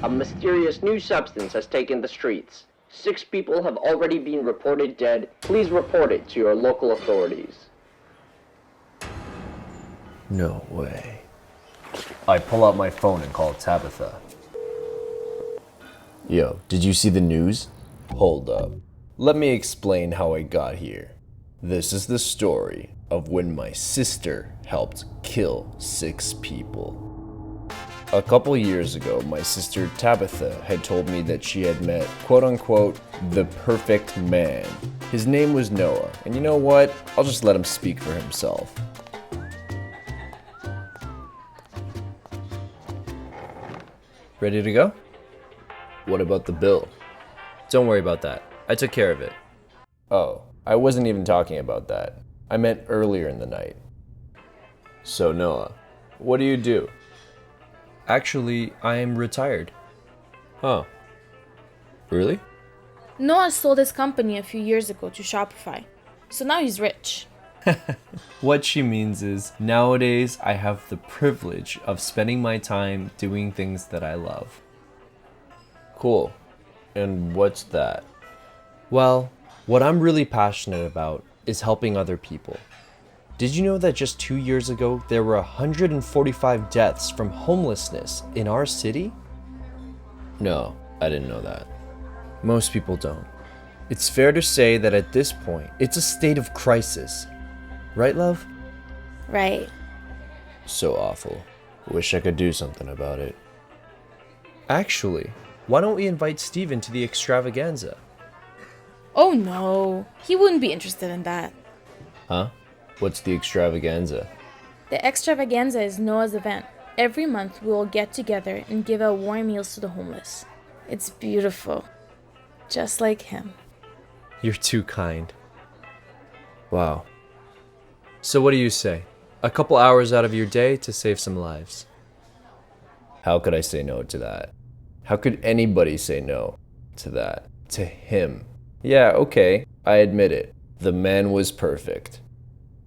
A mysterious new substance has taken the streets. 6 people have already been reported dead. Please report it to your local authorities. No way. I pull out my phone and call Tabitha. Yo, did you see the news? Hold up. Let me explain how I got here. This is the story of when my sister helped kill 6 people. A couple years ago, my sister Tabitha had told me that she had met, quote-unquote, the perfect man. His name was Noah, and you know what? I'll just let him speak for himself. Ready to go? What about the bill? Don't worry about that. I took care of it. Oh, I wasn't even talking about that. I meant earlier in the night. So Noah, what do you do? Actually, I am retired. Huh. Really? Noah sold his company a few years ago to Shopify, so now he's rich. What she means is, nowadays I have the privilege of spending my time doing things that I love. Cool. And what's that? Well, what I'm really passionate about is helping other people. Did you know that just 2 years ago, there were 145 deaths from homelessness in our city? No, I didn't know that. Most people don't. It's fair to say that at this point, it's a state of crisis. Right, love? Right. So awful. Wish I could do something about it. Actually, why don't we invite Steven to the extravaganza? Oh no, he wouldn't be interested in that. Huh? What's the extravaganza? The extravaganza is Noah's event. Every month we will get together and give out warm meals to the homeless. It's beautiful. Just like him. You're too kind. Wow. So what do you say? A couple hours out of your day to save some lives. How could I say no to that? How could anybody say no to that? To him? Yeah, okay, I admit it. The man was perfect.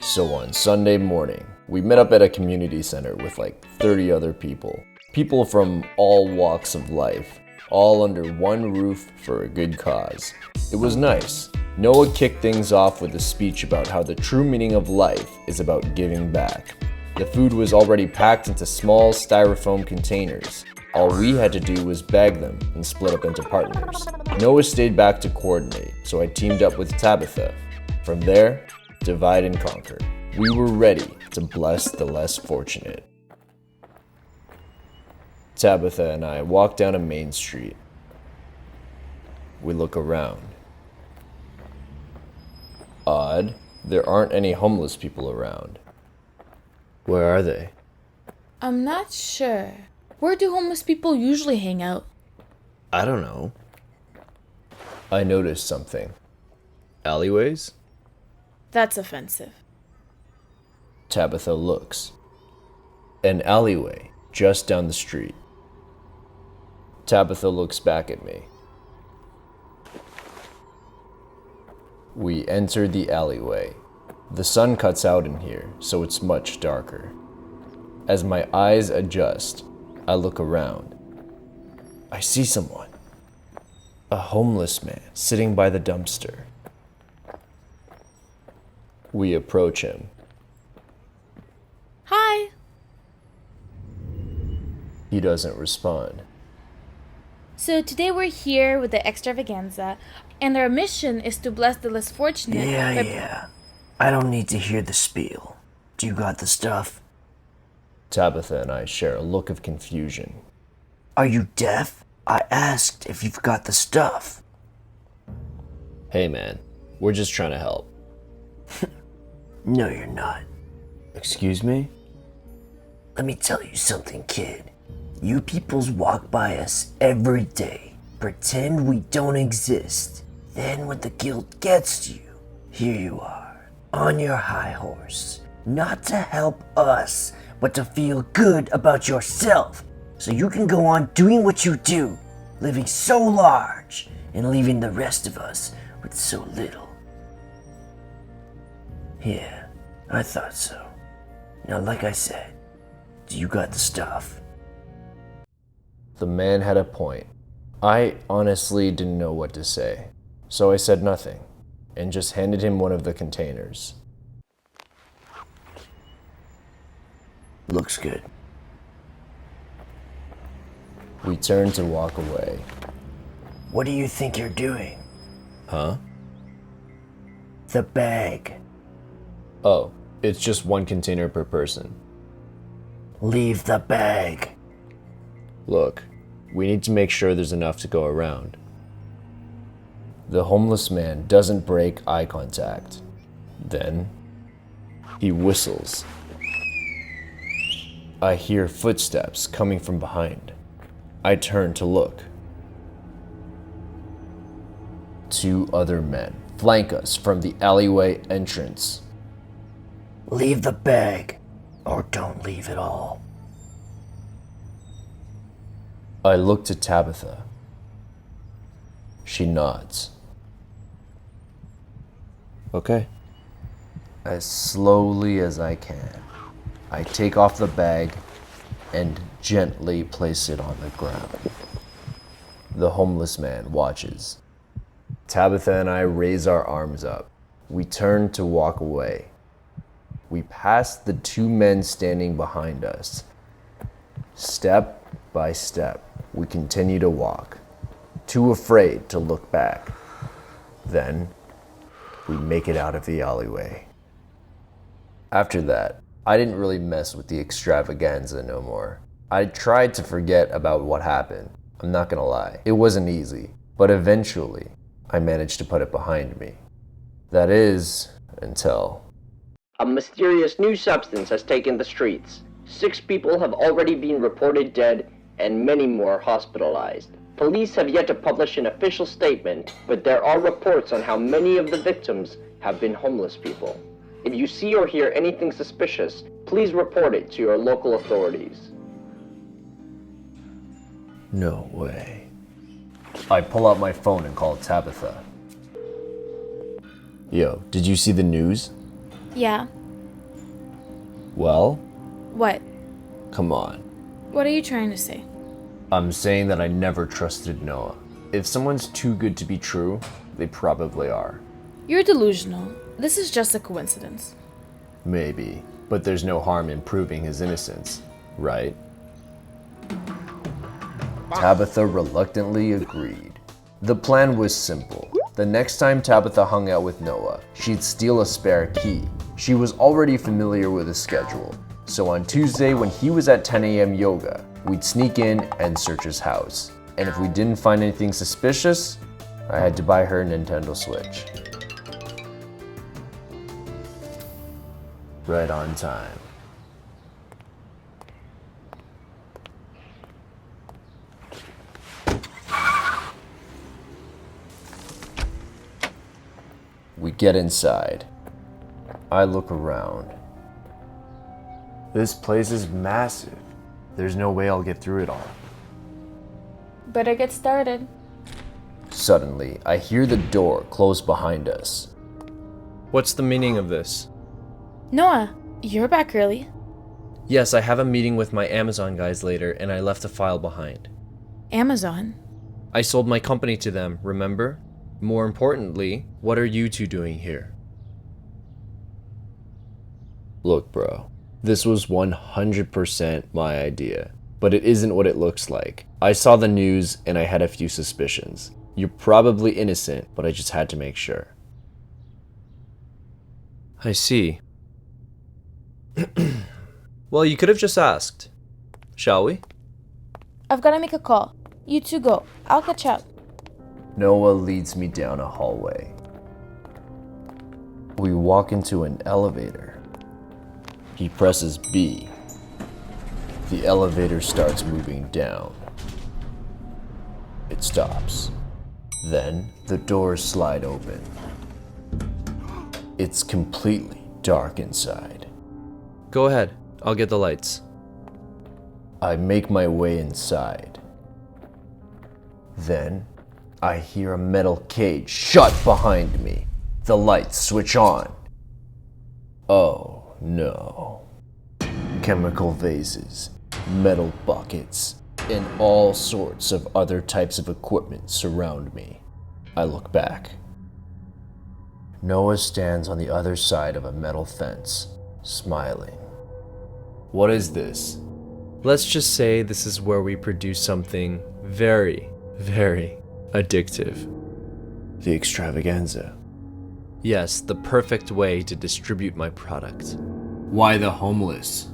So on Sunday morning, we met up at a community center with like 30 other people. People from all walks of life, all under one roof for a good cause. It was nice. Noah kicked things off with a speech about how the true meaning of life is about giving back. The food was already packed into small styrofoam containers. All we had to do was bag them and split up into partners. Noah stayed back to coordinate, so I teamed up with Tabitha. From there, divide and conquer. We were ready to bless the less fortunate. Tabitha and I walk down a main street. We look around. Odd, there aren't any homeless people around. Where are they? I'm not sure. Where do homeless people usually hang out? I don't know. I noticed something. Alleyways? That's offensive. Tabitha looks. An alleyway just down the street. Tabitha looks back at me. We enter the alleyway. The sun cuts out in here, so it's much darker. As my eyes adjust, I look around. I see someone. A homeless man sitting by the dumpster. We approach him. Hi. He doesn't respond. So today we're here with the extravaganza, and our mission is to bless the less fortunate. Yeah. I don't need to hear the spiel. Do you got the stuff? Tabitha and I share a look of confusion. Are you deaf? I asked if you've got the stuff. Hey man, we're just trying to help. No, you're not. Excuse me? Let me tell you something, kid. You peoples walk by us every day, pretend we don't exist. Then when the guilt gets to you, here you are, on your high horse. Not to help us, but to feel good about yourself, so you can go on doing what you do, living so large and leaving the rest of us with so little. Yeah, I thought so. Now, like I said, do you got the stuff? The man had a point. I honestly didn't know what to say, so I said nothing and just handed him one of the containers. Looks good. We turned to walk away. What do you think you're doing? Huh? The bag. Oh, it's just one container per person. Leave the bag. Look, we need to make sure there's enough to go around. The homeless man doesn't break eye contact. Then, he whistles. I hear footsteps coming from behind. I turn to look. 2 other men flank us from the alleyway entrance. Leave the bag, or don't leave at all. I look to Tabitha. She nods. Okay. As slowly as I can, I take off the bag and gently place it on the ground. The homeless man watches. Tabitha and I raise our arms up. We turn to walk away. We pass the 2 men standing behind us. Step by step, we continue to walk, too afraid to look back. Then, we make it out of the alleyway. After that, I didn't really mess with the extravaganza no more. I tried to forget about what happened. I'm not gonna lie. It wasn't easy, but eventually, I managed to put it behind me. That is, until... A mysterious new substance has taken the streets. 6 people have already been reported dead, and many more hospitalized. Police have yet to publish an official statement, but there are reports on how many of the victims have been homeless people. If you see or hear anything suspicious, please report it to your local authorities. No way. I pull out my phone and call Tabitha. Yo, did you see the news? Yeah. Well, What? come on. What are you trying to say? I'm saying that I never trusted Noah. If someone's too good to be true, they probably are. You're delusional. This is just a coincidence. Maybe, but there's no harm in proving his innocence, right? Tabitha reluctantly agreed. The plan was simple. The next time Tabitha hung out with Noah, she'd steal a spare key. She was already familiar with his schedule, so on Tuesday when he was at 10 a.m. yoga, we'd sneak in and search his house. And if we didn't find anything suspicious, I had to buy her a Nintendo Switch. Right on time. We get inside. I look around. This place is massive. There's no way I'll get through it all. Better get started. Suddenly, I hear the door close behind us. What's the meaning of this? Noah, you're back early. Yes, I have a meeting with my Amazon guys later, and I left a file behind. Amazon. I sold my company to them, remember? More importantly, what are you 2 doing here? Look, bro, this was 100% my idea, but it isn't what it looks like. I saw the news and I had a few suspicions. You're probably innocent, but I just had to make sure. I see. Well, you could have just asked. Shall we? I've got to make a call. You 2 go. I'll catch up. Noah leads me down a hallway. We walk into an elevator. He presses B. The elevator starts moving down. It stops. Then the doors slide open. It's completely dark inside. Go ahead, I'll get the lights. I make my way inside. Then I hear a metal cage shut behind me. The lights switch on. Oh no. Chemical vases, metal buckets, and all sorts of other types of equipment surround me. I look back. Noah stands on the other side of a metal fence, smiling. What is this? Let's just say this is where we produce something very, very addictive. The extravaganza. Yes, the perfect way to distribute my product. Why the homeless?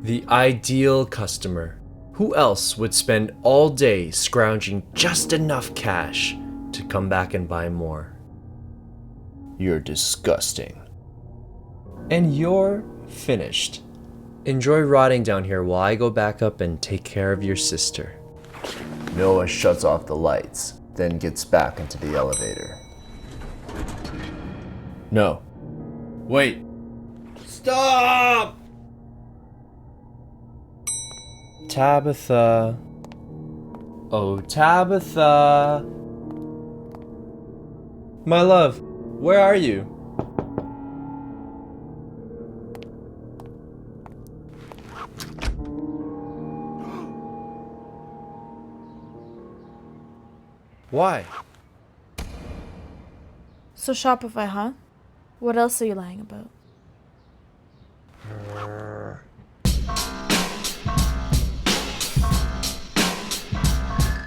The ideal customer. Who else would spend all day scrounging just enough cash to come back and buy more? You're disgusting. And you're finished. Enjoy rotting down here while I go back up and take care of your sister. Noah shuts off the lights, then gets back into the elevator. No. Wait. Stop! Tabitha. Oh, Tabitha. My love, where are you? Why? So Shopify, huh? What else are you lying about?